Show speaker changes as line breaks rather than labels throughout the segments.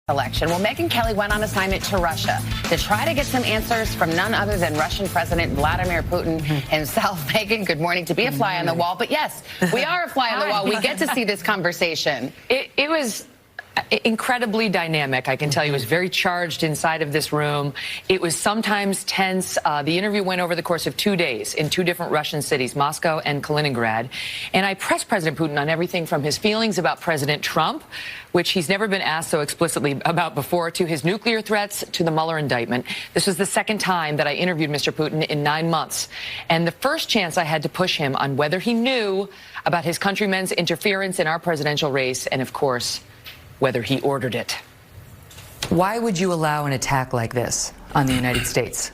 election. Well, Megyn Kelly went on assignment to Russia to try to get some answers from none other than Russian President Vladimir Putin himself. Megyn, good morning. To be a fly on the wall, but yes, we are a fly on the wall. We get to see this conversation.
It was incredibly dynamic. I can tell you, it was very charged inside of this room. It was sometimes tense. The interview went over the course of 2 days in 2 different Russian cities, Moscow and Kaliningrad. And I pressed President Putin on everything from his feelings about President Trump, which he's never been asked so explicitly about before, to his nuclear threats, to the Mueller indictment. This was the second time that I interviewed Mr. Putin in 9 months. And the first chance I had to push him on whether he knew about his countrymen's interference in our presidential race, and of course, whether he ordered it. Why would you allow an attack like this on the United States?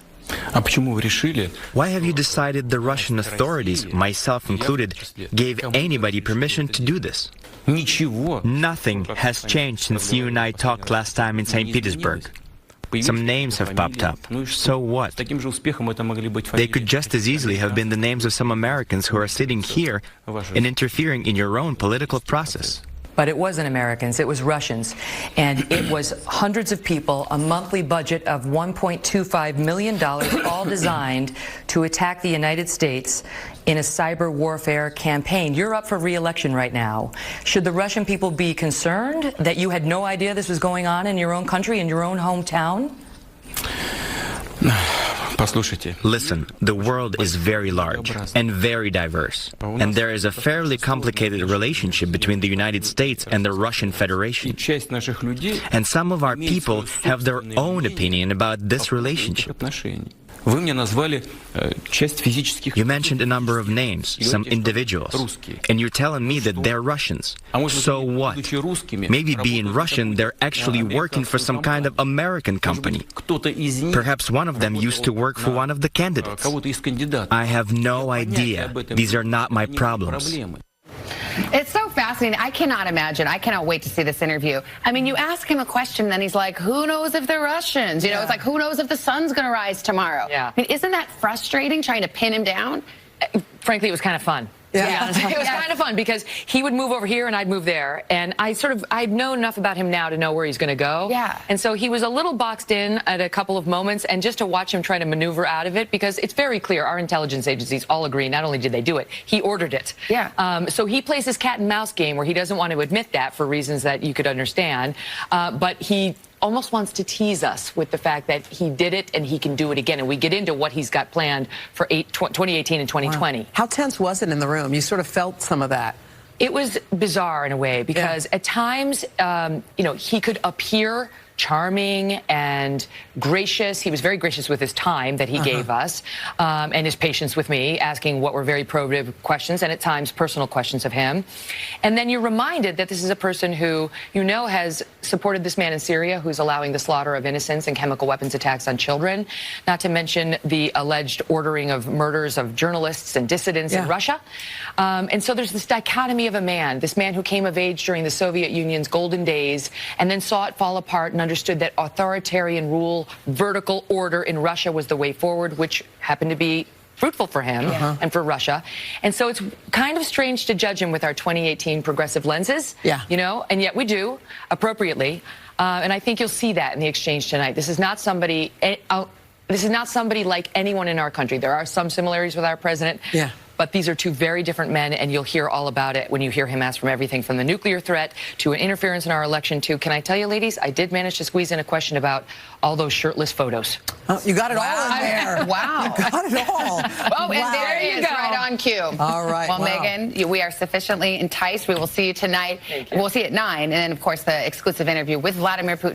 Why have you decided the Russian authorities, myself included, gave anybody permission to do this? Nothing has changed since you and I talked last time in St. Petersburg. Some names have popped up. So what? They could just as easily have been the names of some Americans who are sitting here and interfering in your own political process.
But it wasn't Americans, it was Russians. And it was hundreds of people, a monthly budget of $1.25 million, all designed to attack the United States in a cyber warfare campaign. You're up for re-election right now. Should the Russian people be concerned that you had no idea this was going on in your own country, in your own hometown?
Listen, the world is very large and very diverse, and there is a fairly complicated relationship between the United States and the Russian Federation. And some of our people have their own opinion about this relationship. You mentioned a number of names, some individuals, and you're telling me that they're Russians. So what? Maybe being Russian, they're actually working for some kind of American company. Perhaps one of them used to work for one of the candidates. I have no idea. These are not my problems.
It's so fascinating. I cannot imagine. I cannot wait to see this interview. I mean, you ask him a question, then he's like, who knows if they're Russians? You know, it's like, who knows if the sun's going to rise tomorrow? Yeah. I mean, isn't that frustrating, trying to pin him down?
Frankly, it was kind of fun. Yeah. It was kind of fun because he would move over here and I'd move there. And I'd know enough about him now to know where he's going to go. Yeah. And so he was a little boxed in at a couple of moments, and just to watch him try to maneuver out of it, because it's very clear our intelligence agencies all agree, not only did they do it, he ordered it. Yeah. So he plays this cat and mouse game where he doesn't want to admit that for reasons that you could understand. But he almost wants to tease us with the fact that he did it and he can do it again. And we get into what he's got planned for 2018 and 2020.
Wow. How tense was it in the room? You sort of felt some of that.
It was bizarre in a way because at times, you know, he could appear charming and gracious. He was very gracious with his time that he gave us and his patience with me, asking what were very probative questions and at times personal questions of him. And then you're reminded that this is a person who, you know, has supported this man in Syria who's allowing the slaughter of innocents and chemical weapons attacks on children, not to mention the alleged ordering of murders of journalists and dissidents in Russia. And so there's this dichotomy of a man, this man who came of age during the Soviet Union's golden days and then saw it fall apart and understood that authoritarian rule, vertical order in Russia was the way forward, which happened to be fruitful for him and for Russia. And so it's kind of strange to judge him with our 2018 progressive lenses, you know, and yet we do appropriately. And I think you'll see that in the exchange tonight. This is not somebody like anyone in our country. There are some similarities with our president. Yeah. But these are two very different men, and you'll hear all about it when you hear him ask from everything from the nuclear threat to an interference in our election to, can I tell you, ladies, I did manage to squeeze in a question about all those shirtless photos.
Oh, you got it all in there.
Wow.
You got it all.
Oh, and there he is, right on cue.
All right.
Well, Megyn, we are sufficiently enticed. We will see you tonight. We'll see you at 9, and then, of course, the exclusive interview with Vladimir Putin.